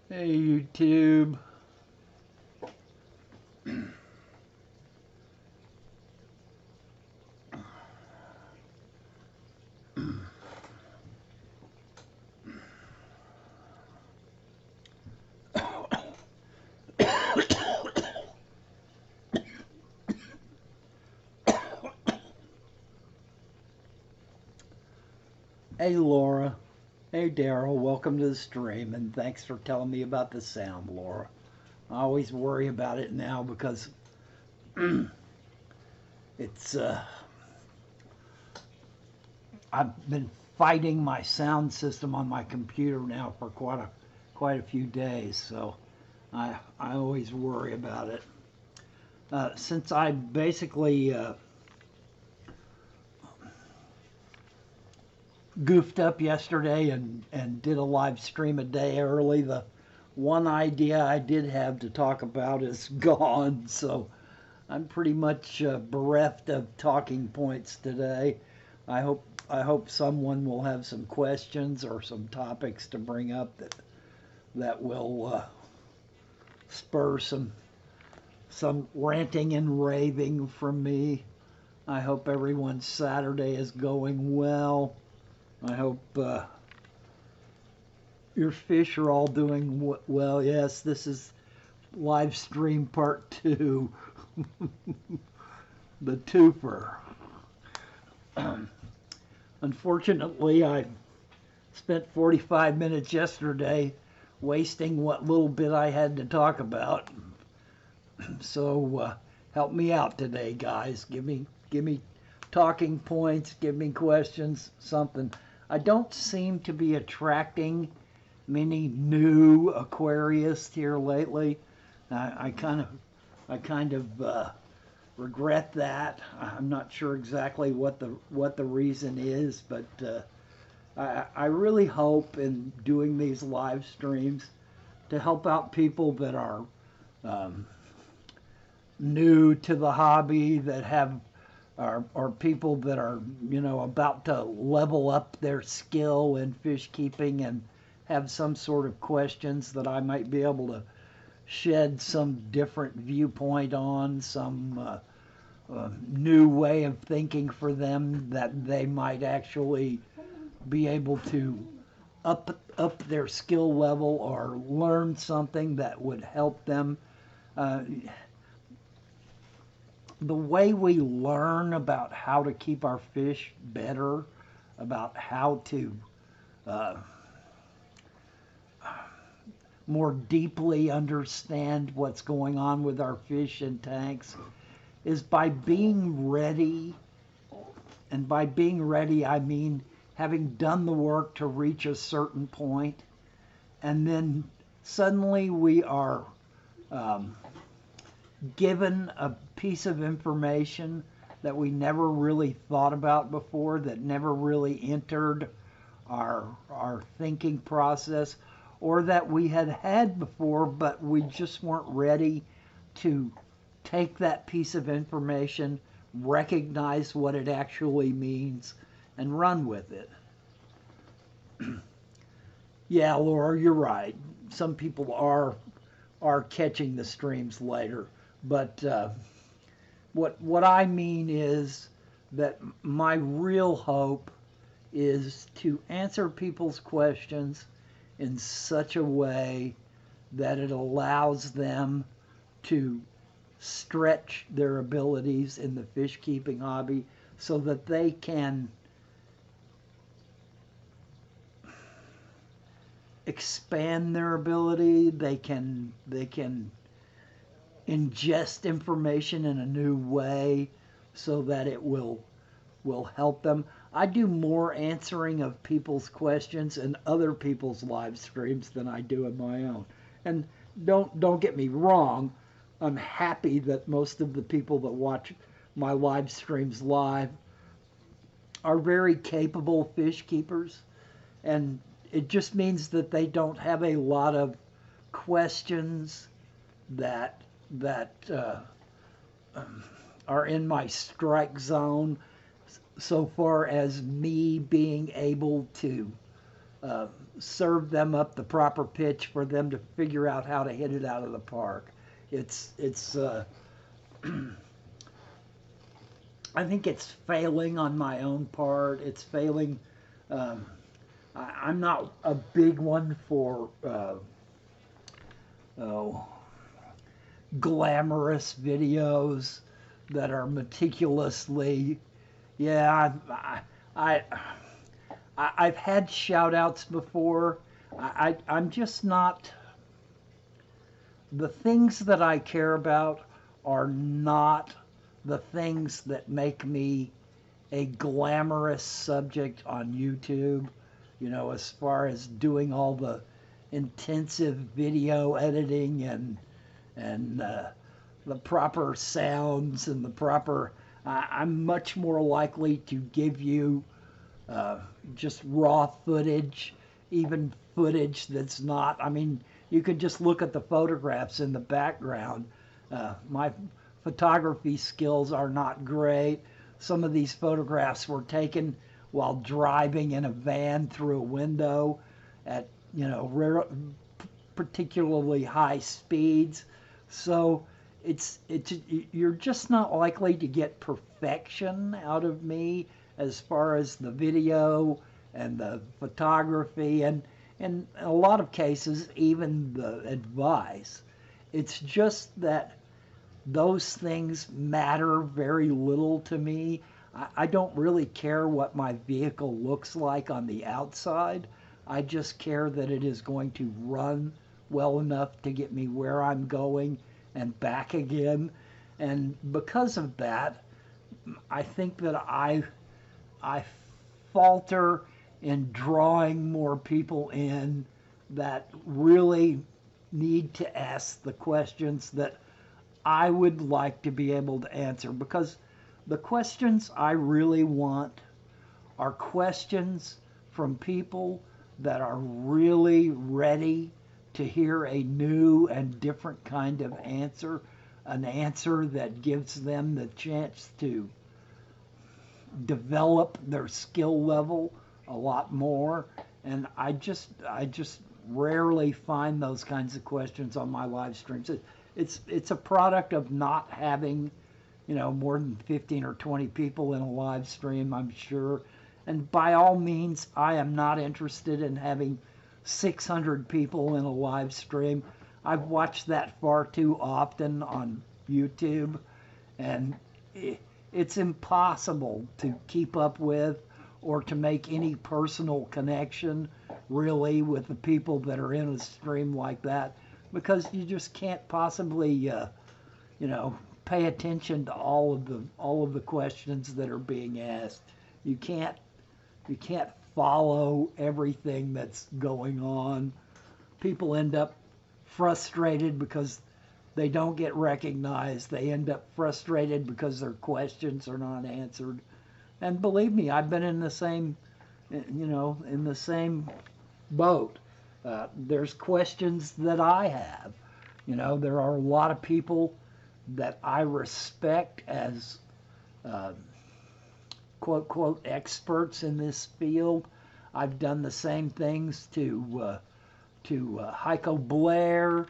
Hey YouTube. Hey Laura. Hey Daryl. Welcome to the stream and thanks for telling me about the sound, Laura. I always worry about it now because it's I've been fighting my sound system on my computer now for quite a few days, so I always worry about it. Since I basically goofed up yesterday and did a live stream a day early, the one idea I did have to talk about is gone, so I'm pretty much bereft of talking points today. I hope someone will have some questions or some topics to bring up that will spur some ranting and raving from me. I hope everyone's Saturday is going well. I hope your fish are all doing well. Yes, this is live stream part two, the twofer. Unfortunately, I spent 45 minutes yesterday wasting what little bit I had to talk about. So help me out today, guys. Give me talking points. Give me questions. Something. I don't seem to be attracting many new Aquarius here lately. I kind of regret that. I'm not sure exactly what the reason is, but I really hope in doing these live streams to help out people that are um, new to the hobby, that have or people that are about to level up their skill in fish keeping and have some sort of questions that I might be able to shed some different viewpoint on, some new way of thinking for them that they might actually be able to up their skill level or learn something that would help them. Uh, the way we learn about how to keep our fish better, about how to uh, more deeply understand what's going on with our fish and tanks, is by being ready. And by being ready, I mean having done the work to reach a certain point, and then suddenly we are um, given a piece of information that we never really thought about before, that never really entered our thinking process, or that we had before, but we just weren't ready to take that piece of information, recognize what it actually means, and run with it. Yeah, Laura, you're right. Some people are catching the streams later, but what I mean is that my real hope is to answer people's questions in such a way that it allows them to stretch their abilities in the fish keeping hobby so that they can expand their ability, they can ingest information in a new way so that it will help them. I do more answering of people's questions in other people's live streams than I do in my own. And don't get me wrong, I'm happy that most of the people that watch my live streams live are very capable fish keepers, and it just means that they don't have a lot of questions that are in my strike zone so far as me being able to uh, serve them up the proper pitch for them to figure out how to hit it out of the park. It's I think it's failing on my own part. It's failing. Um, I'm not a big one for oh, glamorous videos that are meticulously. Yeah, I, I've had shout outs before. I'm just not. The things that I care about are not the things that make me a glamorous subject on YouTube. You know, as far as doing all the intensive video editing and the proper sounds and the proper. I'm much more likely to give you uh, just raw footage, even footage that's not. I mean, you could just look at the photographs in the background. My photography skills are not great. Some of these photographs were taken while driving in a van through a window at, you know, particularly high speeds. So it's you're just not likely to get perfection out of me as far as the video and the photography and in a lot of cases even the advice. It's just that those things matter very little to me. I don't really care what my vehicle looks like on the outside. I just care that it is going to run well enough to get me where I'm going and back again. And because of that, I think that I falter in drawing more people in that really need to ask the questions that I would like to be able to answer, because the questions I really want are questions from people that are really ready to hear a new and different kind of answer, an answer that gives them the chance to develop their skill level a lot more. And I just rarely find those kinds of questions on my live streams. It's a product of not having, you know, more than 15 or 20 people in a live stream, I'm sure. And by all means, I am not interested in having 600 people in a live stream. I've watched that far too often on YouTube, and it's impossible to keep up with or to make any personal connection really with the people that are in a stream like that, because you just can't possibly you know, pay attention to all of the questions that are being asked. You can't follow everything that's going on. People end up frustrated because they don't get recognized. They end up frustrated because their questions are not answered. And believe me, I've been in the same, in the same boat. There's questions that I have. You know, there are a lot of people that I respect as uh, quote, quote, experts in this field. I've done the same things to Heiko Blair,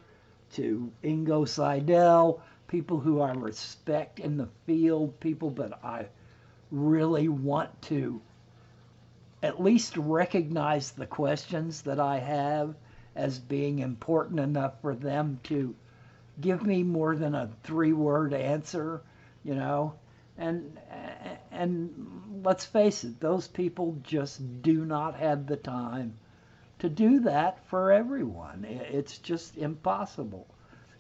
to Ingo Seidel, people who I respect in the field, people that I really want to at least recognize the questions that I have as being important enough for them to give me more than a 3-word answer, you know. And and let's face it, those people just do not have the time to do that for everyone. It's just impossible.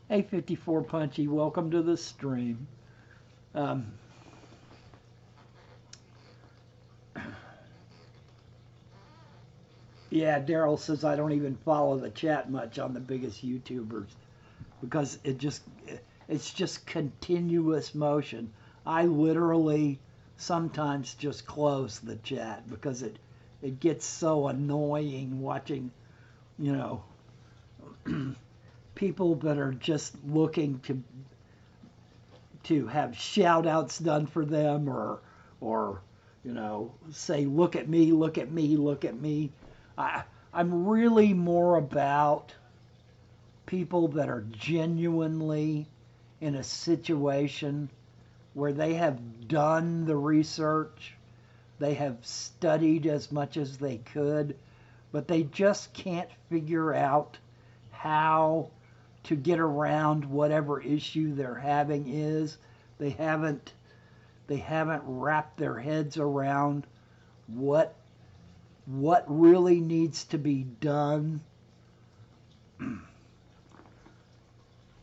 Hey, 54 Punchy, welcome to the stream. Um, yeah, Daryl says I don't even follow the chat much on the biggest YouTubers because it's just continuous motion. I literally sometimes just close the chat because it gets so annoying watching, you know, people that are just looking to have shout outs done for them or say look at me, look at me, look at me. I'm really more about people that are genuinely in a situation where they have done the research, they have studied as much as they could, but they just can't figure out how to get around whatever issue they're having is. They haven't wrapped their heads around what really needs to be done.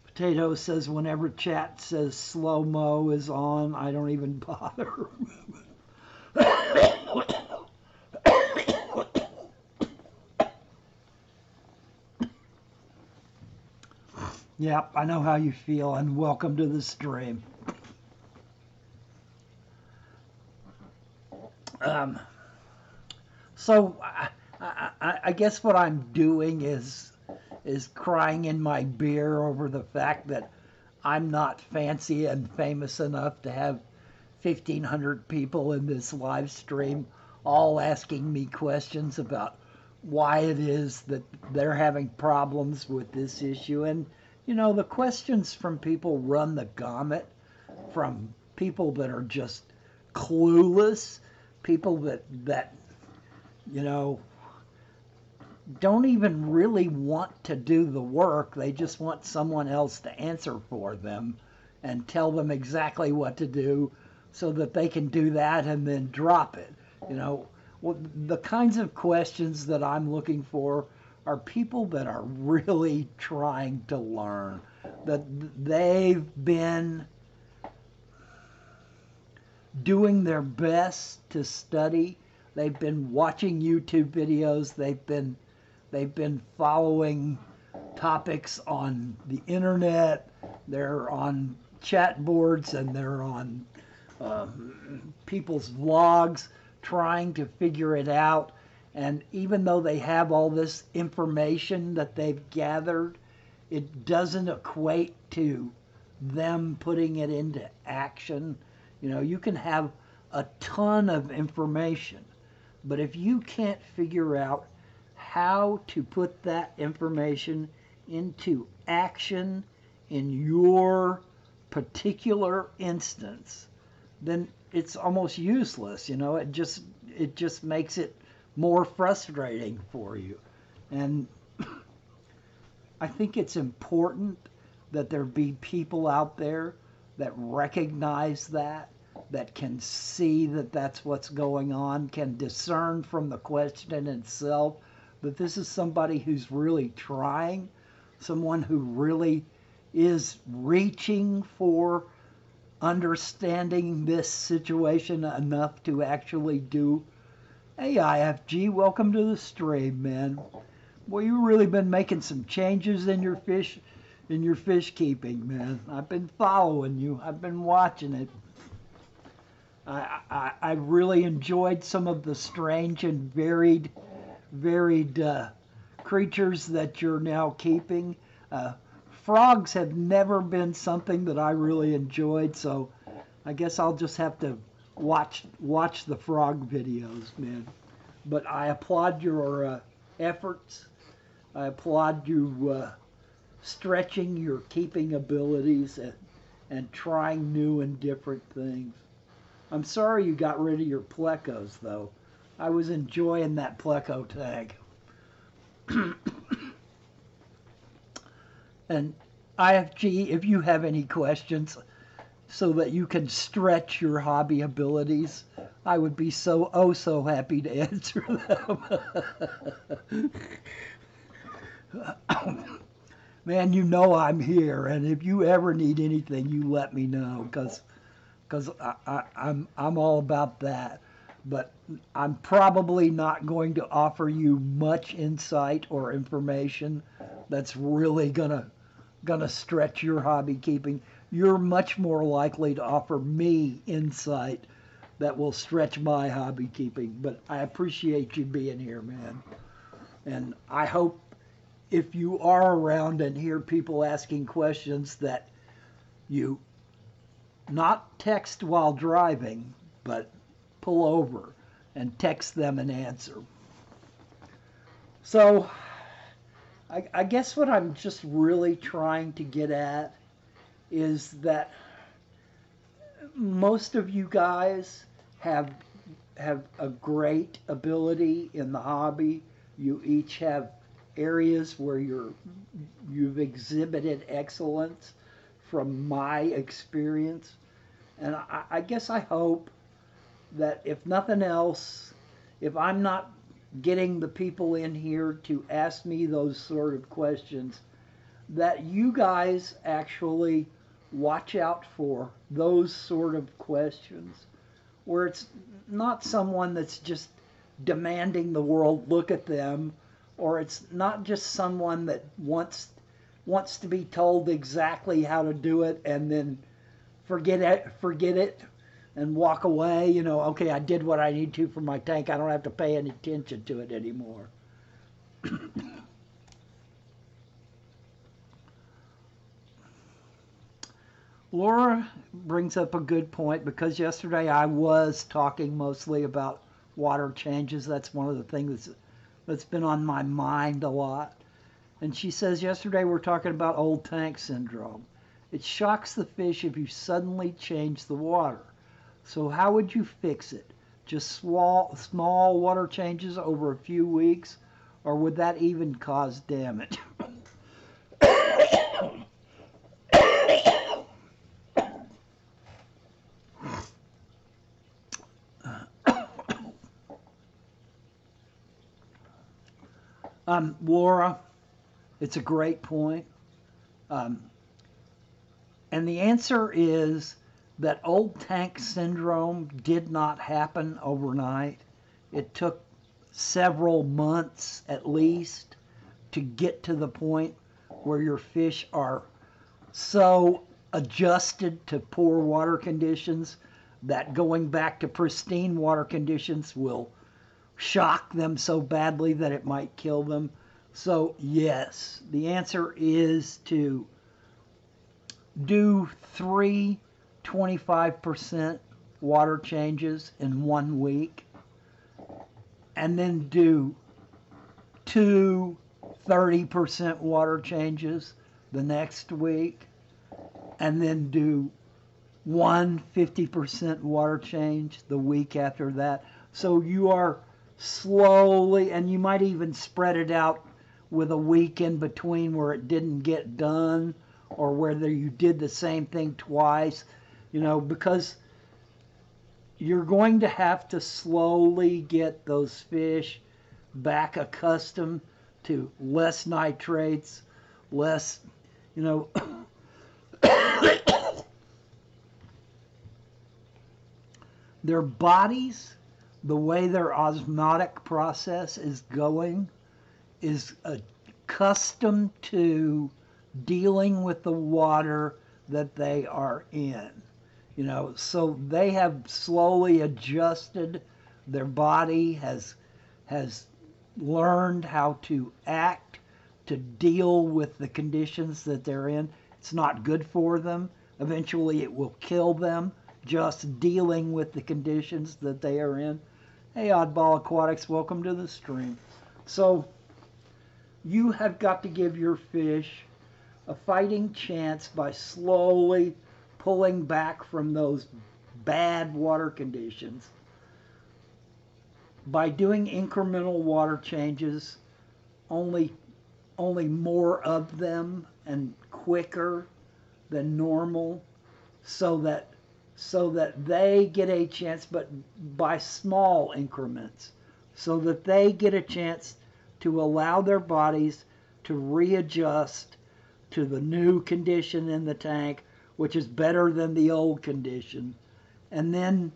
Potato says whenever chat says slow-mo is on, I don't even bother. Yep, I know how you feel, and welcome to the stream. So I guess what I'm doing is crying in my beer over the fact that I'm not fancy and famous enough to have 1,500 people in this live stream all asking me questions about why it is that they're having problems with this issue. And, you know, the questions from people run the gamut, from people that are just clueless, people that you know, don't even really want to do the work. They just want someone else to answer for them and tell them exactly what to do so that they can do that and then drop it. You know, well, the kinds of questions that I'm looking for are people that are really trying to learn, that they've been doing their best to study. They've been watching YouTube videos. They've been following topics on the internet. They're on chat boards and they're on people's vlogs trying to figure it out. And even though they have all this information that they've gathered, it doesn't equate to them putting it into action. You know, you can have a ton of information, but if you can't figure out how to put that information into action in your particular instance, then it's almost useless. You know, it just makes it more frustrating for you. And I think it's important that there be people out there that recognize that can see that that's what's going on, can discern from the question itself that this is somebody who's really trying, someone who really is reaching for understanding this situation enough to actually do. Hey, IFG, welcome to the stream, man. Boy, you've really been making some changes in your fish keeping, man. I've been following you. I've been watching it. I really enjoyed some of the strange and varied creatures that you're now keeping. Frogs have never been something that I really enjoyed, so I guess I'll just have to watch the frog videos, man. But I applaud your efforts. I applaud you stretching your keeping abilities and trying new and different things. I'm sorry you got rid of your plecos, though. I was enjoying that pleco tag. And IFG, if you have any questions so that you can stretch your hobby abilities, I would be so happy to answer them. Man, you know I'm here, and if you ever need anything, you let me know, because I'm all about that. But I'm probably not going to offer you much insight or information that's really gonna stretch your hobby keeping. You're much more likely to offer me insight that will stretch my hobby keeping. But I appreciate you being here, man. And I hope if you are around and hear people asking questions that you not text while driving, but pull over and text them an answer. So I guess what I'm just really trying to get at is that most of you guys have a great ability in the hobby. You each have areas where you've exhibited excellence from my experience. And I guess I hope that if nothing else, if I'm not getting the people in here to ask me those sort of questions, that you guys actually watch out for those sort of questions where it's not someone that's just demanding the world look at them, or it's not just someone that wants to be told exactly how to do it and then forget it and walk away. You know, okay, I did what I need to for my tank. I don't have to pay any attention to it anymore. Laura brings up a good point because yesterday I was talking mostly about water changes. That's one of the things that's been on my mind a lot. And she says yesterday we're talking about old tank syndrome. It shocks the fish if you suddenly change the water. So how would you fix it? Just small water changes over a few weeks, or would that even cause damage? Laura, it's a great point. Um, and the answer is that old tank syndrome did not happen overnight. It took several months at least to get to the point where your fish are so adjusted to poor water conditions that going back to pristine water conditions will shock them so badly that it might kill them. So, yes, the answer is to do three 25% water changes in 1 week, and then do two 30% water changes the next week, and then do one 50% water change the week after that. So you are slowly, and you might even spread it out with a week in between where it didn't get done, or whether you did the same thing twice, you know, because you're going to have to slowly get those fish back accustomed to less nitrates, less, you know, their bodies, the way their osmotic process is going, is accustomed to dealing with the water that they are in. You know, so they have slowly adjusted. Their body has learned how to act to deal with the conditions that they're in. It's not good for them. Eventually it will kill them just dealing with the conditions that they are in. Hey, Oddball Aquatics, welcome to the stream. So you have got to give your fish a fighting chance by slowly pulling back from those bad water conditions by doing incremental water changes, only more of them and quicker than normal, so that they get a chance, but by small increments, so that they get a chance to allow their bodies to readjust to the new condition in the tank, which is better than the old condition, and then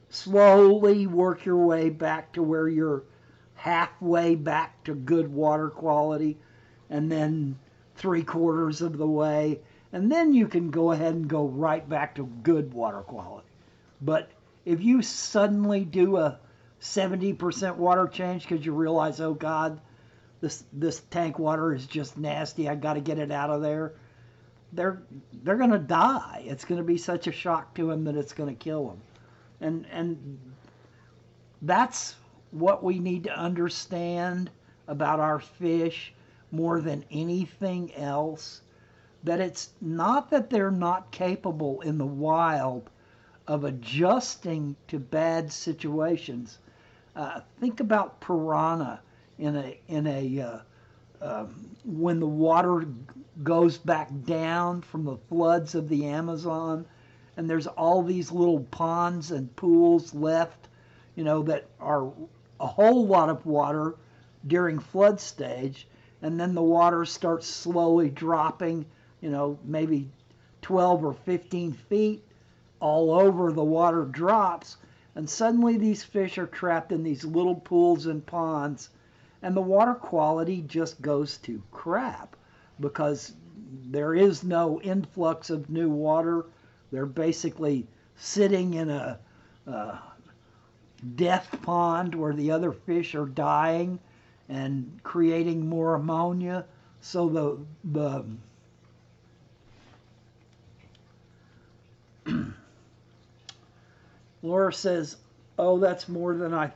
slowly work your way back to where you're halfway back to good water quality, and then 3/4 of the way, and then you can go ahead and go right back to good water quality. But if you suddenly do a 70% water change because you realize, oh God, this tank water is just nasty, I got to get it out of there, they're going to die. It's going to be such a shock to them that it's going to kill them. And that's what we need to understand about our fish more than anything else, that it's not that they're not capable in the wild of adjusting to bad situations. Think about piranha when the water goes back down from the floods of the Amazon, and there's all these little ponds and pools left, that are a whole lot of water during flood stage, and then the water starts slowly dropping, maybe 12 or 15 feet. All over the water drops, and suddenly these fish are trapped in these little pools and ponds, and the water quality just goes to crap because there is no influx of new water. They're basically sitting in a death pond where the other fish are dying and creating more ammonia. So the Laura says, "Oh, that's more than I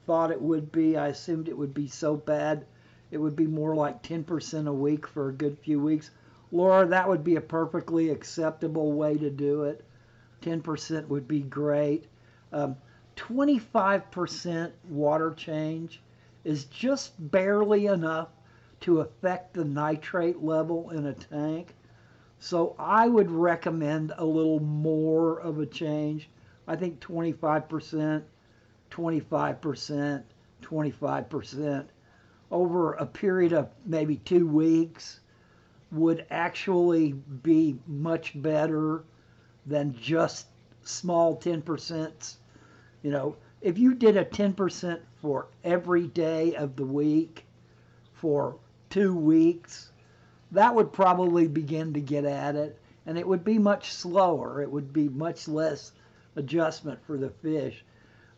thought it would be. I assumed it would be so bad. It would be more like 10% a week for a good few weeks." Laura, that would be a perfectly acceptable way to do it. 10% would be great. 25% water change is just barely enough to affect the nitrate level in a tank. So I would recommend a little more of a change. I think 25%, 25%, 25% over a period of maybe 2 weeks would actually be much better than just small 10%. If you did a 10% for every day of the week for 2 weeks, that would probably begin to get at it, and it would be much slower. It would be much less adjustment for the fish.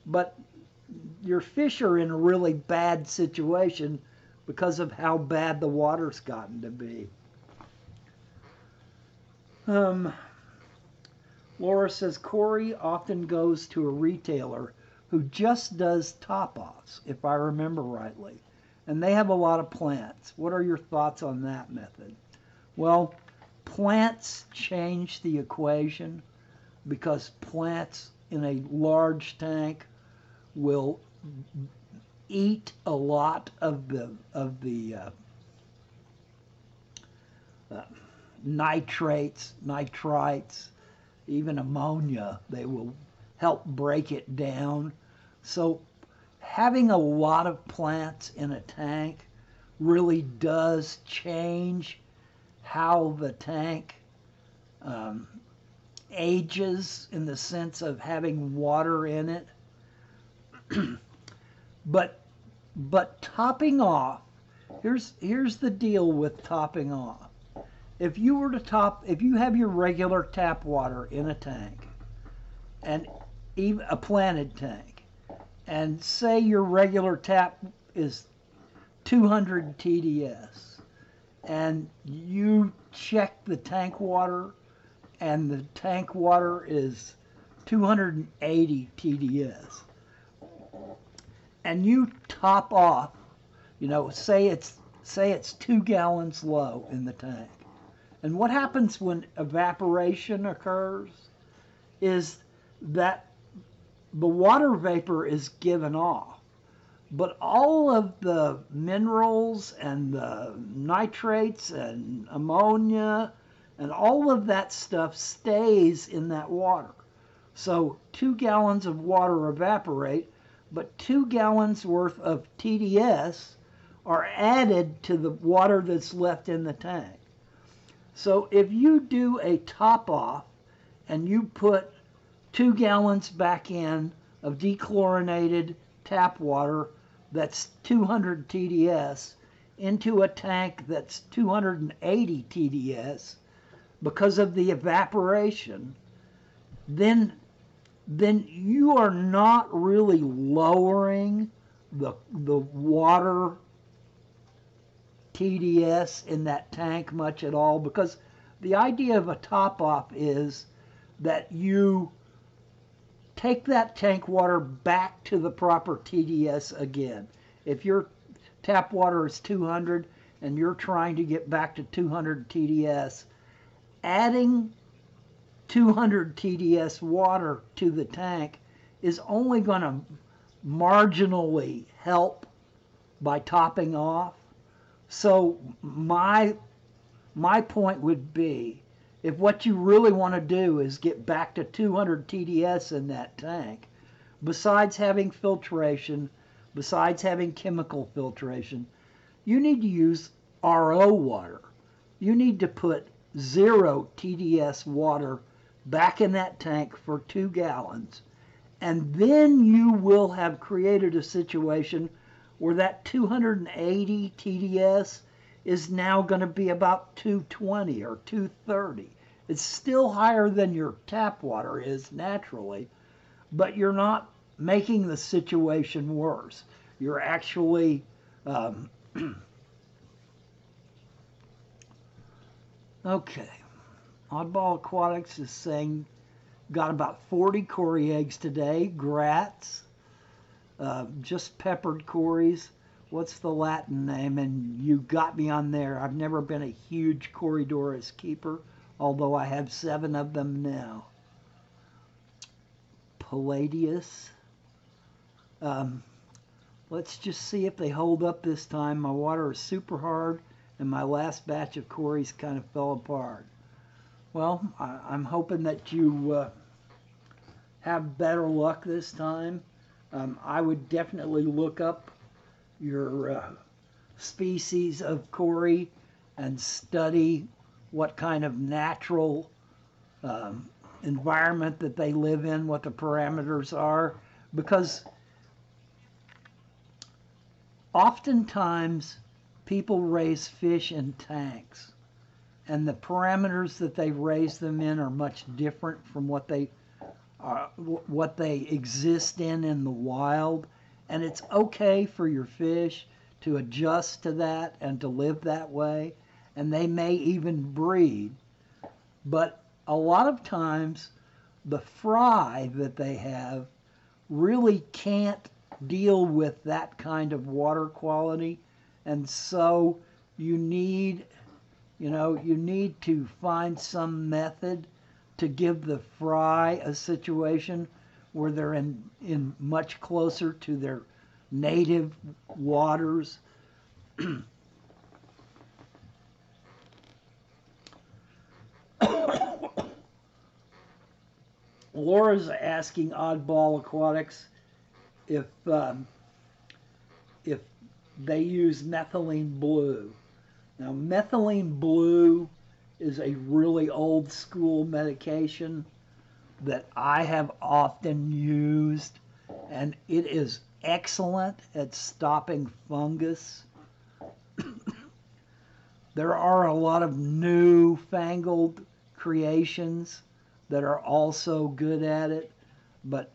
But your fish are in a really bad situation because of how bad the water's gotten to be. Laura says, Corey often goes to a retailer who just does top-offs, if I remember rightly, and they have a lot of plants. What are your thoughts on that method? Well, plants change the equation because plants in a large tank will eat a lot of the nitrates, nitrites, even ammonia. They will help break it down. So having a lot of plants in a tank really does change how the tank ages in the sense of having water in it. But topping off, here's the deal with topping off. If you have your regular tap water in a tank, and even a planted tank, and say your regular tap is 200 TDS, and you check the tank water, and the tank water is 280 TDS, and you top off, say it's 2 gallons low in the tank. And what happens when evaporation occurs is that the water vapor is given off, but all of the minerals and the nitrates and ammonia and all of that stuff stays in that water. So 2 gallons of water evaporate, but 2 gallons worth of TDS are added to the water that's left in the tank. So if you do a top off and you put 2 gallons back in of dechlorinated tap water that's 200 TDS into a tank that's 280 TDS because of the evaporation, then you are not really lowering the water TDS in that tank much at all, because the idea of a top off is that you take that tank water back to the proper TDS again. If your tap water is 200 and you're trying to get back to 200 TDS, adding 200 TDS water to the tank is only going to marginally help by topping off. So my point would be, if what you really want to do is get back to 200 TDS in that tank, besides having filtration, besides having chemical filtration, you need to use RO water. You need to put 0 TDS water back in that tank for 2 gallons. And then you will have created a situation where that 280 TDS is now going to be about 220 or 230. It's still higher than your tap water is naturally, but you're not making the situation worse. You're actually okay. Oddball Aquatics is saying got about 40 Cory eggs today. Grats. Just peppered Corys. What's the Latin name? And you got me on there. I've never been a huge Corydoras keeper, although I have 7 of them now. Palladius. Let's just see if they hold up this time. My water is super hard, and my last batch of Corys kind of fell apart. Well, I'm hoping that you have better luck this time. I would definitely look up your species of Cory and study what kind of natural environment that they live in, what the parameters are, because oftentimes people raise fish in tanks, and the parameters that they raise them in are much different from what they exist in the wild. And it's okay for your fish to adjust to that and to live that way, and they may even breed. But a lot of times the fry that they have really can't deal with that kind of water quality, and so you need to find some method to give the fry a situation where they're in much closer to their native waters. Laura's asking Oddball Aquatics if they use methylene blue. Now, methylene blue is a really old school medication that I have often used, and it is excellent at stopping fungus. There are a lot of newfangled creations that are also good at it, but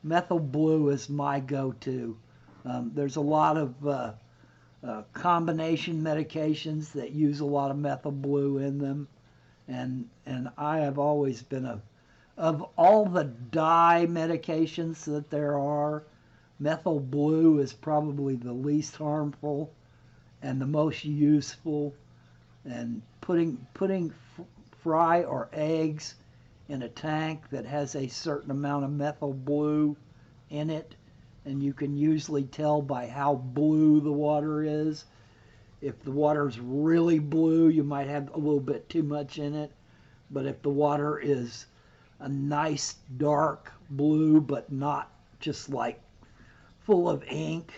methyl blue is my go-to. There's a lot of combination medications that use a lot of methyl blue in them, and I have always been of all the dye medications that there are, methyl blue is probably the least harmful and the most useful. And putting fry or eggs in a tank that has a certain amount of methyl blue in it, and you can usually tell by how blue the water is. If the water's really blue, you might have a little bit too much in it. But if the water is a nice dark blue, but not just like full of ink,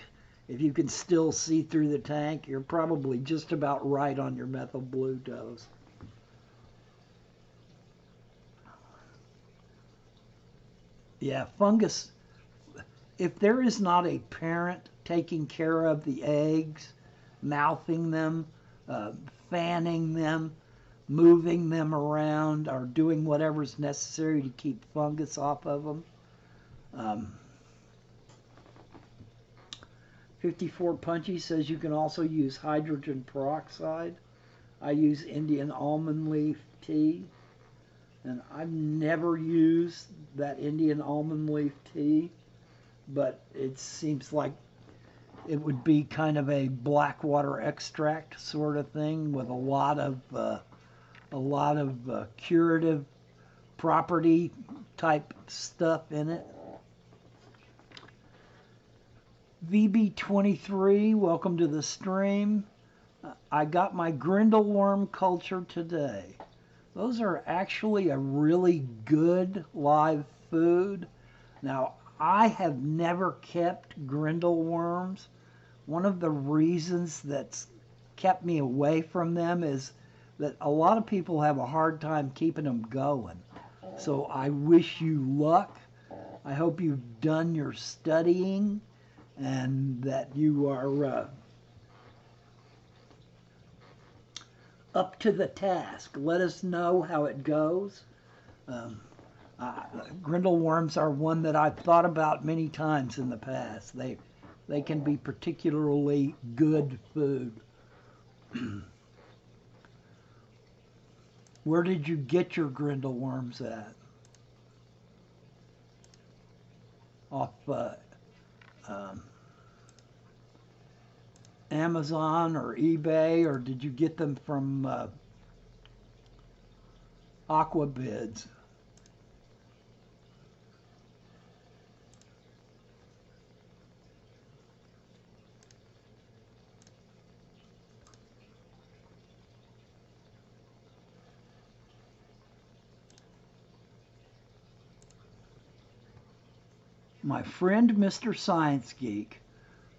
if you can still see through the tank, you're probably just about right on your methyl blue dose. Yeah, fungus. If there is not a parent taking care of the eggs, mouthing them, fanning them, moving them around, or doing whatever's necessary to keep fungus off of them. 54 Punchy says you can also use hydrogen peroxide. I use Indian almond leaf tea, and I've never used that Indian almond leaf tea, but it seems like it would be kind of a black water extract sort of thing with a lot of curative property type stuff in it. VB23, welcome to the stream. I got my grindleworm culture today. Those are actually a really good live food. Now, I have never kept grindleworms. One of the reasons that's kept me away from them is that a lot of people have a hard time keeping them going. So I wish you luck. I hope you've done your studying and that you are up to the task. Let us know how it goes. Grindleworms are one that I've thought about many times in the past. They can be particularly good food. Where did you get your grindleworms at? Off Amazon or eBay, or did you get them from Aquabids? My friend Mr. Science Geek.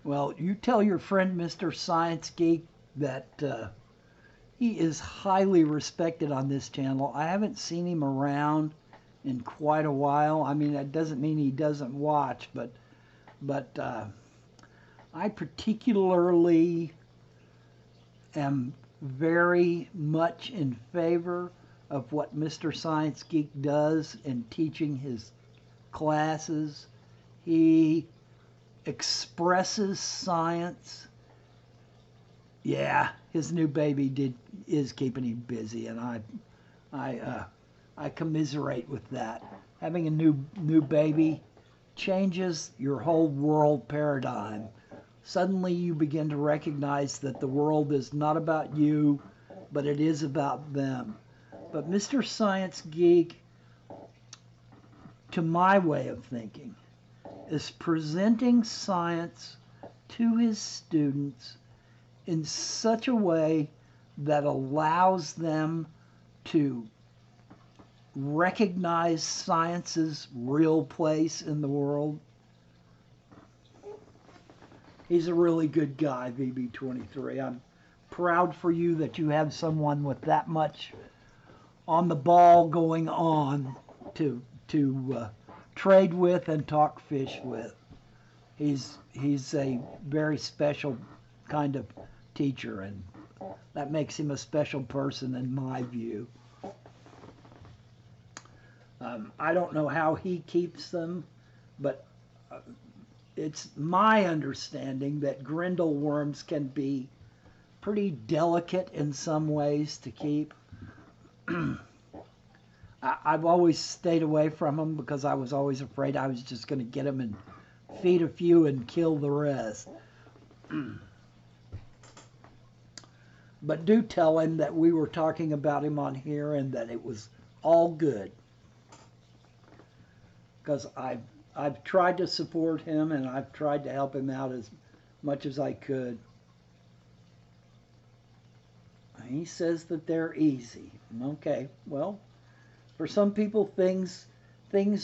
Well, you tell your friend Mr. Science Geek that he is highly respected on this channel. I haven't seen him around in quite a while. I mean, that doesn't mean he doesn't watch, but I particularly am very much in favor of what Mr. Science Geek does in teaching his classes. He expresses science. Yeah, his new baby is keeping him busy, and I commiserate with that. Having a new baby changes your whole world paradigm. Suddenly you begin to recognize that the world is not about you, but it is about them. But Mr. Science Geek, to my way of thinking, is presenting science to his students in such a way that allows them to recognize science's real place in the world. He's a really good guy, VB23. I'm proud for you that you have someone with that much on the ball going on to trade with and talk fish with. He's a very special kind of teacher, and that makes him a special person in my view. I don't know how he keeps them, but it's my understanding that grindleworms can be pretty delicate in some ways to keep. I've always stayed away from them because I was always afraid I was just going to get them and feed a few and kill the rest. But do tell him that we were talking about him on here and that it was all good. Because I've tried to support him and I've tried to help him out as much as I could. He says that they're easy. Okay, well, for some people things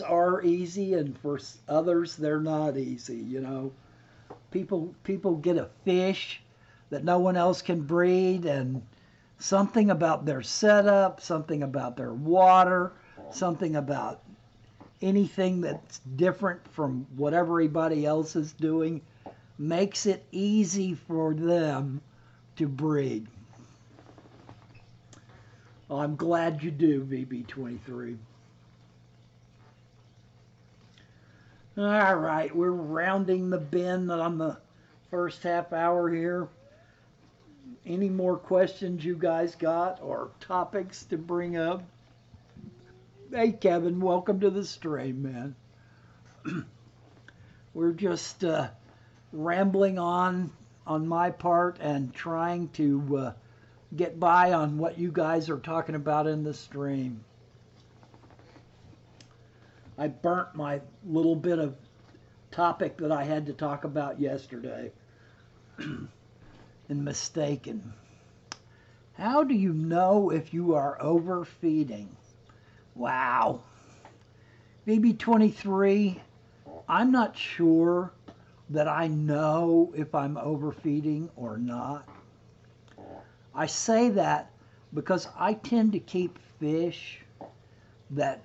are easy, and for others they're not easy. You know, people get a fish that no one else can breed, and something about their setup, something about their water, something about anything that's different from what everybody else is doing makes it easy for them to breed. Well, I'm glad you do, VB23. All right, we're rounding the bend on the first half hour here. Any more questions you guys got or topics to bring up? Hey, Kevin, welcome to the stream, man. We're just rambling on my part and trying to get by on what you guys are talking about in the stream. I burnt my little bit of topic that I had to talk about yesterday and mistaken. How do you know if you are overfeeding? Wow. BB23, I'm not sure that I know if I'm overfeeding or not. I say that because I tend to keep fish that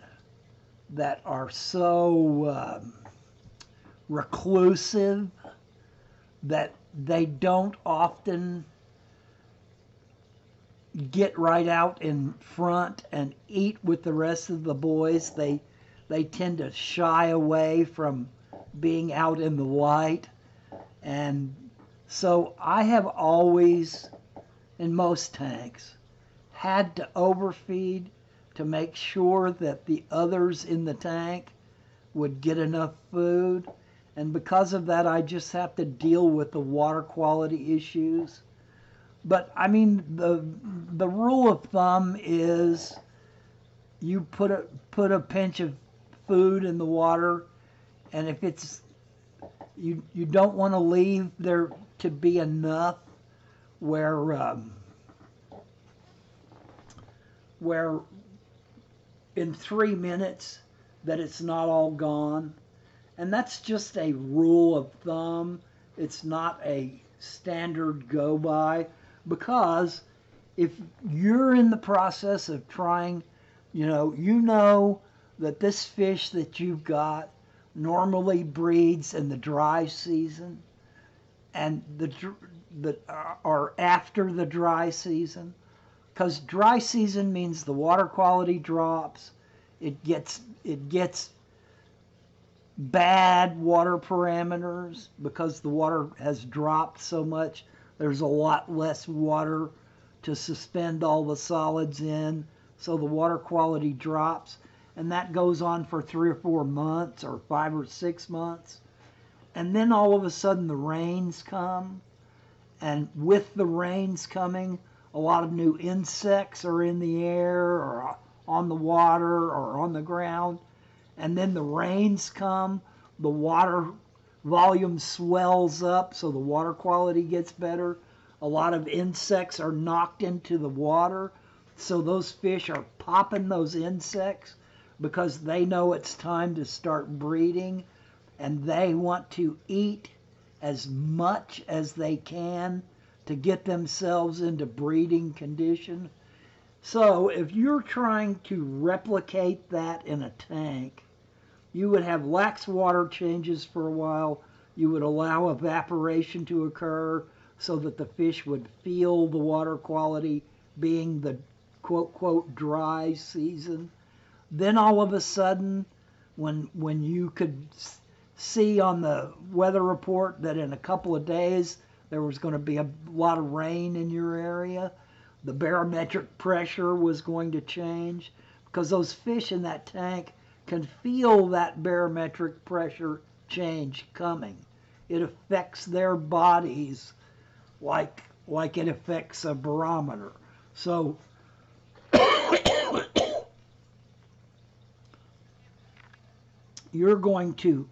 are so reclusive that they don't often get right out in front and eat with the rest of the boys. They tend to shy away from being out in the light. And so I have always, in most tanks, had to overfeed to make sure that the others in the tank would get enough food. And because of that, I just have to deal with the water quality issues. But I mean, the rule of thumb is you put a pinch of food in the water, and if it's you don't want to leave there to be enough where in 3 minutes that it's not all gone. And that's just a rule of thumb. It's not a standard go by, because if you're in the process of trying, you know that this fish that you've got normally breeds in the dry season and or after the dry season, because dry season means the water quality drops. It gets bad water parameters because the water has dropped so much. There's a lot less water to suspend all the solids in, so the water quality drops, and that goes on for 3 or 4 months or 5 or 6 months. And then all of a sudden the rains come, and with the rains coming, a lot of new insects are in the air or on the water or on the ground. And then the rains come, the water volume swells up, so the water quality gets better. A lot of insects are knocked into the water, so those fish are popping those insects because they know it's time to start breeding, and they want to eat as much as they can to get themselves into breeding condition. So if you're trying to replicate that in a tank, you would have lax water changes for a while. You would allow evaporation to occur so that the fish would feel the water quality being the quote dry season. Then all of a sudden, when you could see on the weather report that in a couple of days there was going to be a lot of rain in your area, the barometric pressure was going to change, because those fish in that tank can feel that barometric pressure change coming. It affects their bodies like it affects a barometer. So you're going to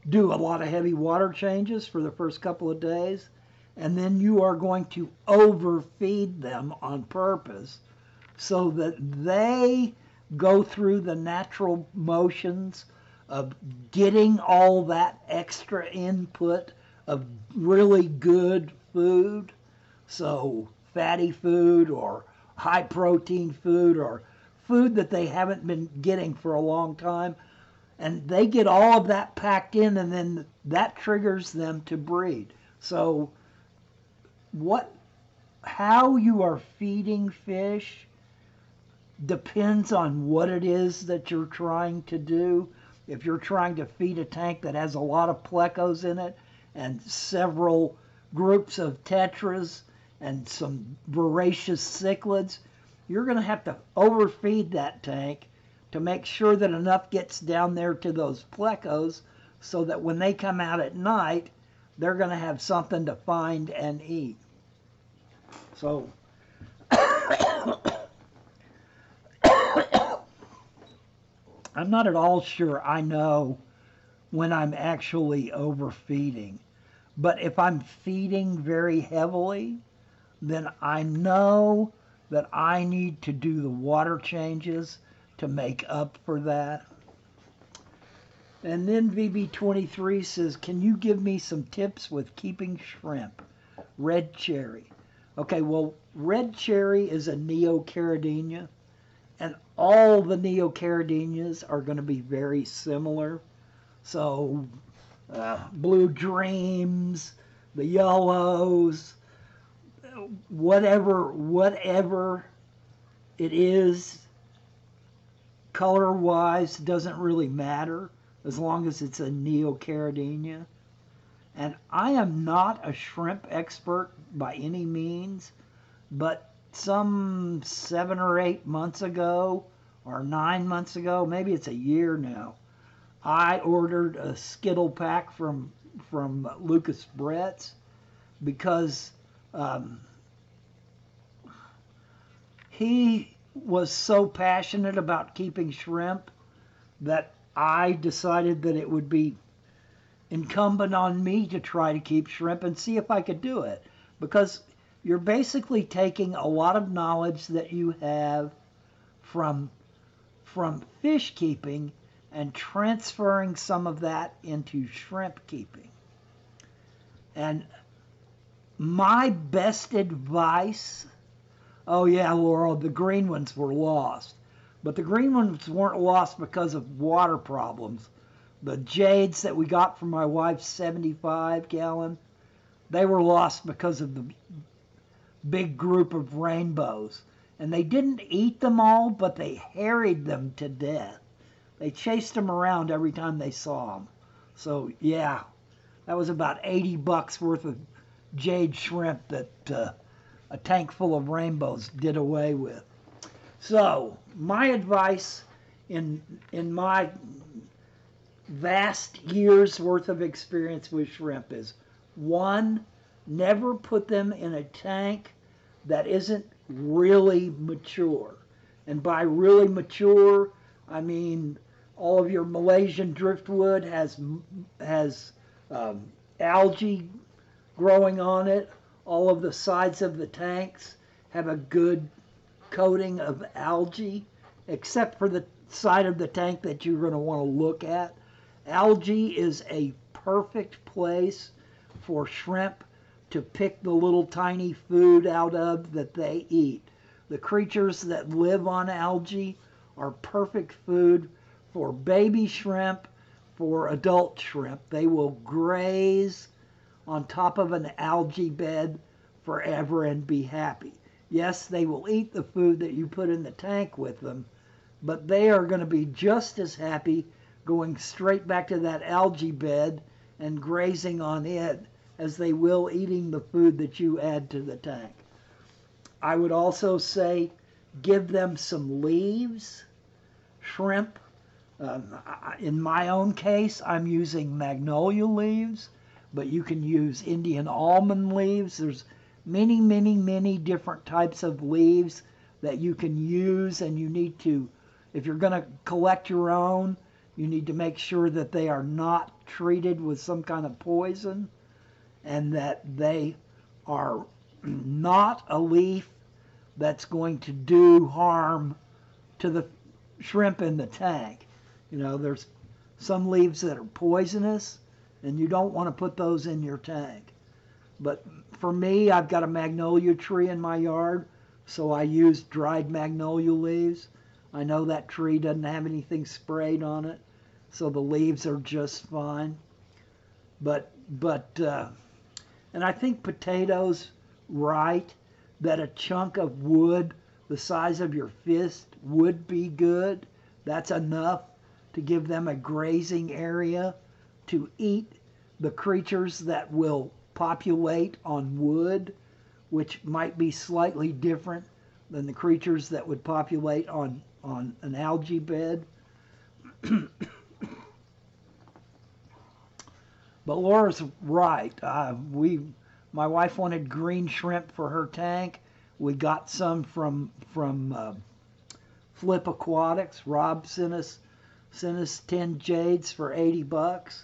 do a lot of heavy water changes for the first couple of days, and then you are going to overfeed them on purpose so that they go through the natural motions of getting all that extra input of really good food. So fatty food or high protein food or food that they haven't been getting for a long time. And they get all of that packed in, and then that triggers them to breed. So how you are feeding fish depends on what it is that you're trying to do. If you're trying to feed a tank that has a lot of plecos in it and several groups of tetras and some voracious cichlids, you're going to have to overfeed that tank to make sure that enough gets down there to those plecos so that when they come out at night, they're going to have something to find and eat. So I'm not at all sure I know when I'm actually overfeeding. But if I'm feeding very heavily, then I know that I need to do the water changes to make up for that. And then VB23 says, can you give me some tips with keeping shrimp? Red cherry. Okay, well, red cherry is a neocaridina, and all the neocaridinias are going to be very similar. So, Blue Dreams, the yellows, whatever it is, color-wise, doesn't really matter as long as it's a neocaridina. And I am not a shrimp expert by any means, but some 7 or 8 months ago, or 9 months ago, maybe it's a year now, I ordered a Skittle pack from Lucas Brett's because he was so passionate about keeping shrimp that I decided that it would be incumbent on me to try to keep shrimp and see if I could do it. Because you're basically taking a lot of knowledge that you have from fish keeping and transferring some of that into shrimp keeping. And my best advice, oh yeah, Laurel, the green ones were lost. But the green ones weren't lost because of water problems. The jades that we got from my wife's 75-gallon, they were lost because of the big group of rainbows. And they didn't eat them all, but they harried them to death. They chased them around every time they saw them. So yeah, that was about $80 worth of jade shrimp that a tank full of rainbows did away with. So my advice in my vast years worth of experience with shrimp is, one, never put them in a tank that isn't really mature. And by really mature, I mean all of your Malaysian driftwood has algae growing on it. All of the sides of the tanks have a good coating of algae, except for the side of the tank that you're going to want to look at. Algae is a perfect place for shrimp to pick the little tiny food out of that they eat. The creatures that live on algae are perfect food for baby shrimp, for adult shrimp. They will graze on top of an algae bed forever and be happy. Yes, they will eat the food that you put in the tank with them, but they are going to be just as happy going straight back to that algae bed and grazing on it as they will eating the food that you add to the tank. I would also say give them some leaves. Shrimp, in my own case, I'm using magnolia leaves, but you can use Indian almond leaves. There's many different types of leaves that you can use, and you need to, if you're going to collect your own, you need to make sure that they are not treated with some kind of poison and that they are not a leaf that's going to do harm to the shrimp in the tank. You know, there's some leaves that are poisonous, and you don't want to put those in your tank. But for me, I've got a magnolia tree in my yard, so I use dried magnolia leaves. I know that tree doesn't have anything sprayed on it, so the leaves are just fine. And I think potatoes, right, that a chunk of wood the size of your fist would be good. That's enough to give them a grazing area to eat the creatures that will populate on wood, which might be slightly different than the creatures that would populate on on an algae bed. But Laura's right. My wife wanted green shrimp for her tank. We got some from Flip Aquatics. Rob sent us 10 jades for $80,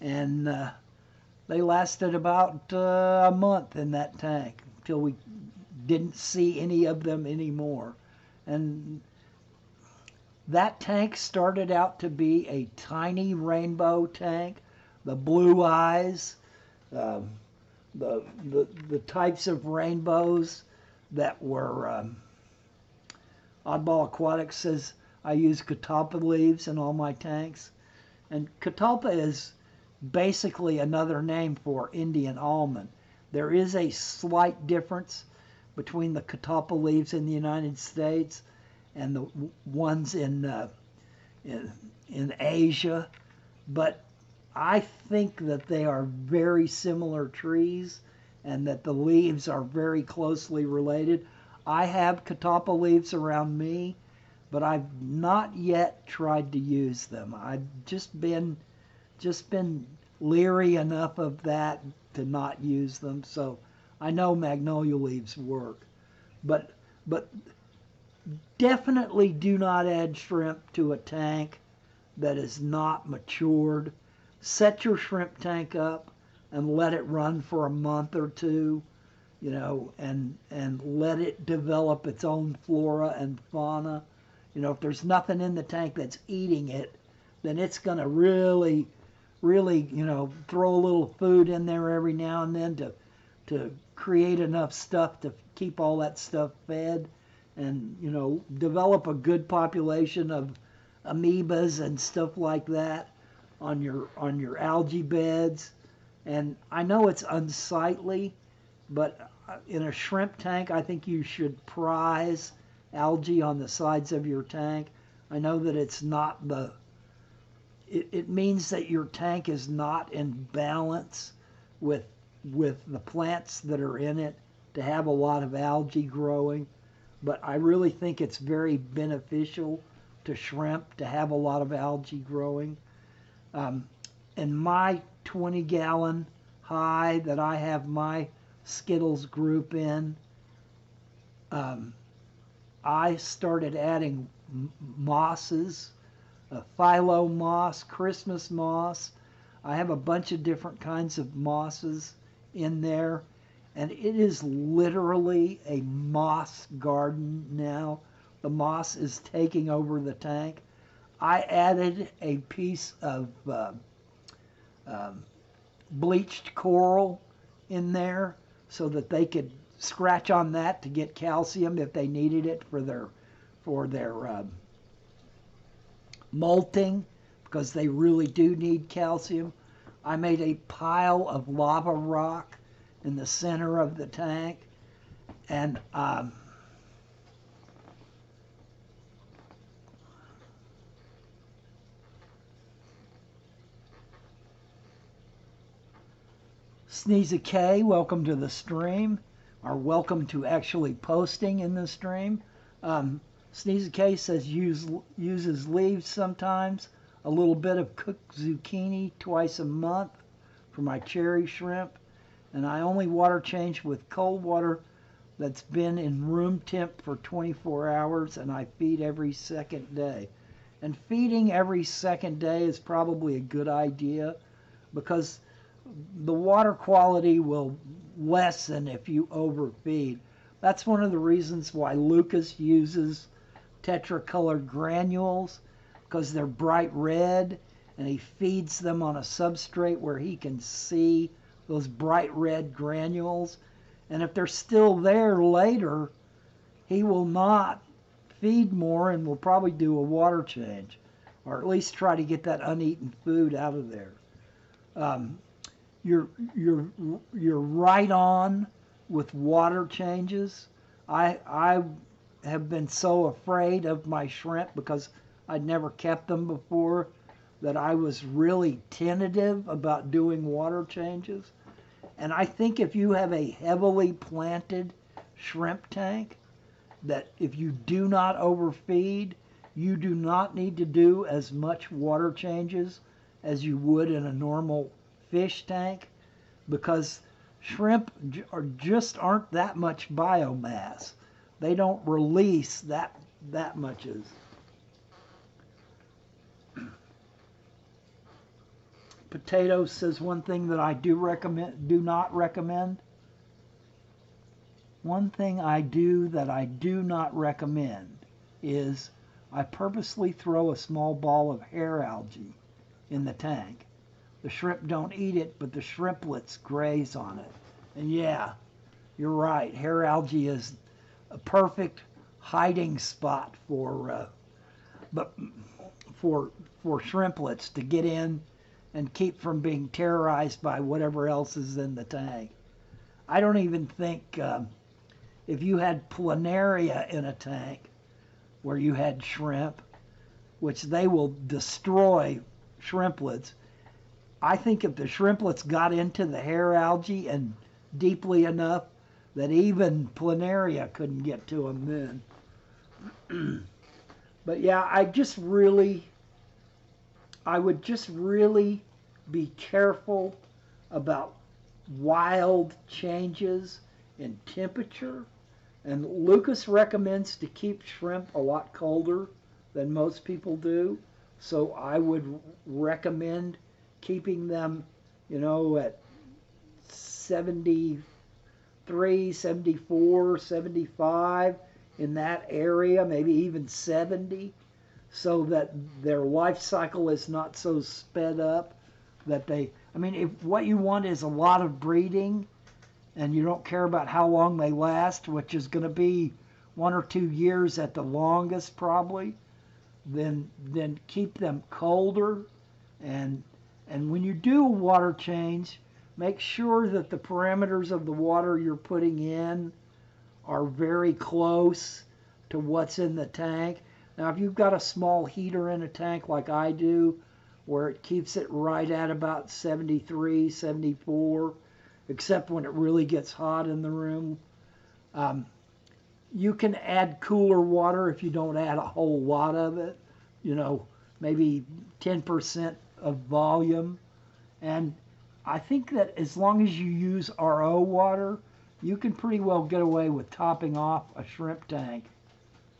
and they lasted about a month in that tank until we didn't see any of them anymore. And that tank started out to be a tiny rainbow tank. The blue eyes, the types of rainbows that were Oddball Aquatics says I use catalpa leaves in all my tanks. And catalpa is basically another name for Indian almond. There is a slight difference between the catalpa leaves in the United States and the ones in Asia, but I think that they are very similar trees and that the leaves are very closely related. I have catalpa leaves around me, but I've not yet tried to use them. I've just been leery enough of that to not use them. So I know magnolia leaves work, but definitely do not add shrimp to a tank that is not matured. Set your shrimp tank up and let it run for a month or two, and let it develop its own flora and fauna. If there's nothing in the tank that's eating it, then it's going to really, throw a little food in there every now and then to create enough stuff to keep all that stuff fed, and develop a good population of amoebas and stuff like that on your algae beds. And I know it's unsightly, but in a shrimp tank, I think you should prize algae on the sides of your tank. I know that it's not it means that your tank is not in balance with the plants that are in it to have a lot of algae growing, but I really think it's very beneficial to shrimp to have a lot of algae growing. In my 20-gallon high that I have my Skittles group in, I started adding mosses, phyllo moss, Christmas moss. I have a bunch of different kinds of mosses in there, and it is literally a moss garden now. The moss is taking over the tank. I added a piece of bleached coral in there so that they could scratch on that to get calcium if they needed it for their molting, because they really do need calcium. I made a pile of lava rock in the center of the tank, and Sneeza K, welcome to the stream, or welcome to actually posting in the stream. Sneeza K says uses leaves sometimes, a little bit of cooked zucchini twice a month for my cherry shrimp, and I only water change with cold water that's been in room temp for 24 hours, and I feed every second day. And feeding every second day is probably a good idea, because the water quality will lessen if you overfeed. That's one of the reasons why Lucas uses tetracolored granules, because they're bright red, and he feeds them on a substrate where he can see those bright red granules. And if they're still there later, he will not feed more and will probably do a water change, or at least try to get that uneaten food out of there. You're right on with water changes. I have been so afraid of my shrimp because I'd never kept them before that I was really tentative about doing water changes. And I think if you have a heavily planted shrimp tank, that if you do not overfeed, you do not need to do as much water changes as you would in a normal fish tank because shrimp just aren't that much biomass. They don't release that much. Potatoes says one thing that I do not recommend. One thing I do that I do not recommend is I purposely throw a small ball of hair algae in the tank. The shrimp don't eat it, but the shrimplets graze on it. And yeah, you're right. Hair algae is a perfect hiding spot for shrimplets to get in and keep from being terrorized by whatever else is in the tank. I don't even think if you had planaria in a tank where you had shrimp, which they will destroy shrimplets, I think if the shrimplets got into the hair algae and deeply enough that even planaria couldn't get to them then. But yeah, I would just really be careful about wild changes in temperature. And Lucas recommends to keep shrimp a lot colder than most people do. So I would recommend keeping them, at 73, 74, 75 in that area, maybe even 70, so that their life cycle is not so sped up that if what you want is a lot of breeding and you don't care about how long they last, which is going to be 1 or 2 years at the longest probably, then keep them colder. And when you do a water change, make sure that the parameters of the water you're putting in are very close to what's in the tank. Now, if you've got a small heater in a tank like I do, where it keeps it right at about 73, 74, except when it really gets hot in the room, you can add cooler water if you don't add a whole lot of it, maybe 10% of volume. And I think that as long as you use RO water, you can pretty well get away with topping off a shrimp tank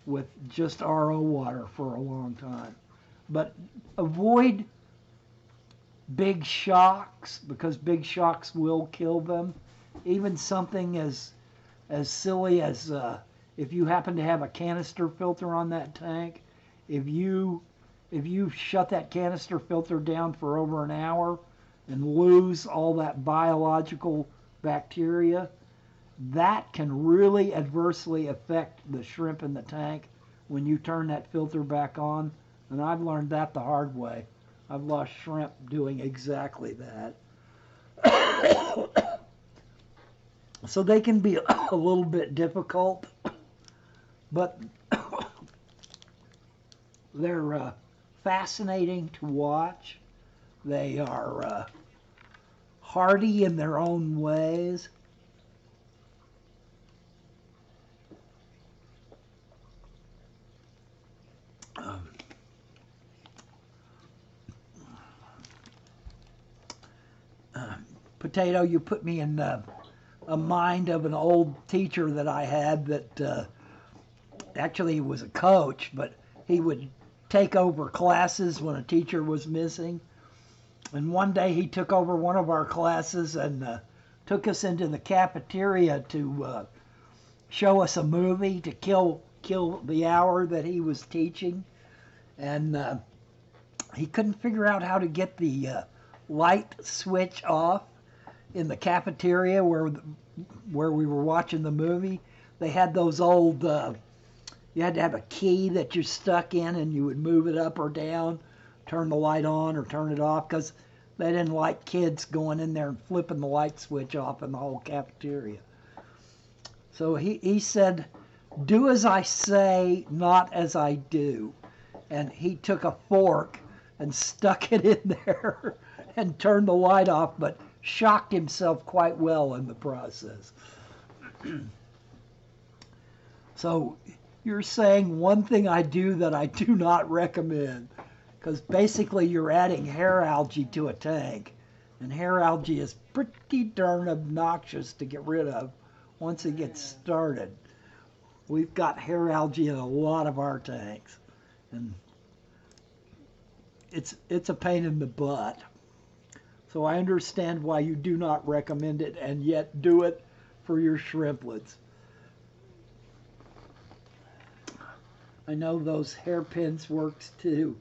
with just RO water for a long time. But avoid big shocks, because big shocks will kill them. Even something as silly as if you happen to have a canister filter on that tank, if you shut that canister filter down for over an hour and lose all that biological bacteria, that can really adversely affect the shrimp in the tank when you turn that filter back on. And I've learned that the hard way. I've lost shrimp doing exactly that. So they can be a little bit difficult, but they're fascinating to watch. They are hardy in their own ways. Potato, you put me in a mind of an old teacher that I had that actually he was a coach, but he would take over classes when a teacher was missing. And one day he took over one of our classes and took us into the cafeteria to show us a movie to kill the hour that he was teaching. And he couldn't figure out how to get the light switch off in the cafeteria where we were watching the movie. They had those old, you had to have a key that you stuck in and you would move it up or down, turn the light on or turn it off, because they didn't like kids going in there and flipping the light switch off in the whole cafeteria. So he said, do as I say, not as I do. And he took a fork and stuck it in there and turned the light off, but shocked himself quite well in the process. So You're saying one thing I do that I do not recommend, because basically you're adding hair algae to a tank, and hair algae is pretty darn obnoxious to get rid of once it gets started. We've got hair algae in a lot of our tanks, and it's a pain in the butt. So I understand why you do not recommend it, and yet do it for your shrimplets. I know those hairpins works too.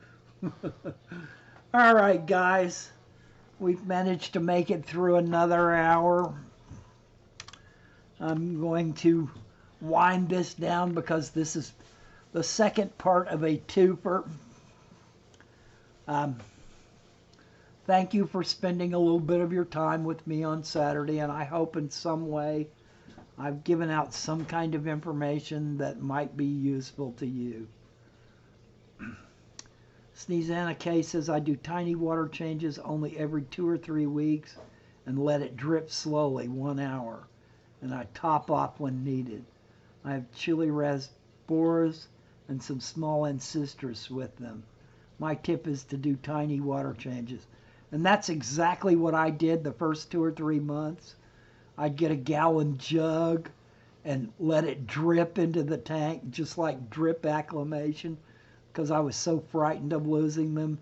All right, guys. We've managed to make it through another hour. I'm going to wind this down because this is the second part of a twofer. Thank you for spending a little bit of your time with me on Saturday, and I hope in some way I've given out some kind of information that might be useful to you. Sneezanna K says, I do tiny water changes only every 2 or 3 weeks and let it drip slowly 1 hour, and I top off when needed. I have chili raspboras and some small ancestors with them. My tip is to do tiny water changes. And that's exactly what I did the first 2 or 3 months. I'd get a gallon jug and let it drip into the tank, just like drip acclimation, because I was so frightened of losing them.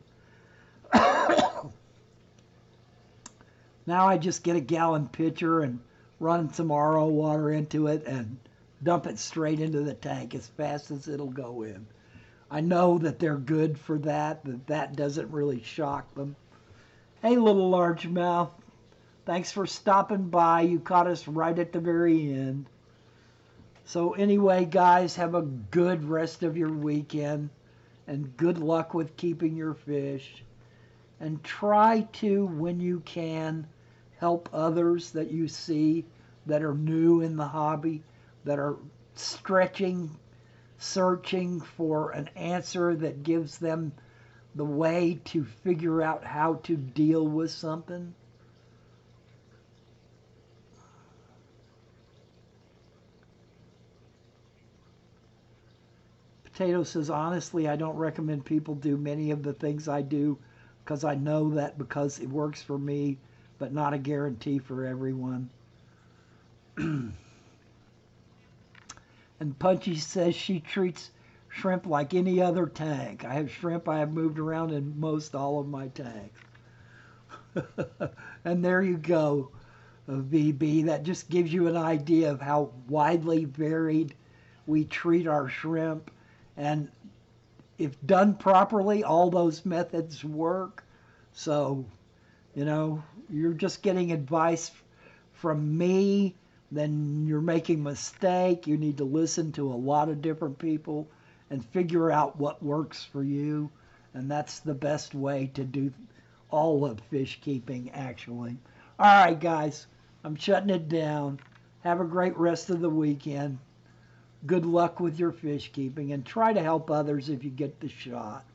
Now I just get a gallon pitcher and run some RO water into it and dump it straight into the tank as fast as it'll go in. I know that they're good for that doesn't really shock them. Hey, little largemouth. Thanks for stopping by. You caught us right at the very end. So anyway, guys, have a good rest of your weekend. And good luck with keeping your fish. And try to, when you can, help others that you see that are new in the hobby, that are stretching, searching for an answer that gives them the way to figure out how to deal with something. Potato says, honestly, I don't recommend people do many of the things I do because I know that because it works for me, but not a guarantee for everyone. And Punchy says she treats shrimp like any other tank. I have shrimp I have moved around in most all of my tanks. And there you go, VB. That just gives you an idea of how widely varied we treat our shrimp. And if done properly, all those methods work. So, you're just getting advice from me, then you're making a mistake. You need to listen to a lot of different people and figure out what works for you. And that's the best way to do all of fish keeping, actually. All right, guys, I'm shutting it down. Have a great rest of the weekend. Good luck with your fish keeping, and try to help others if you get the shot.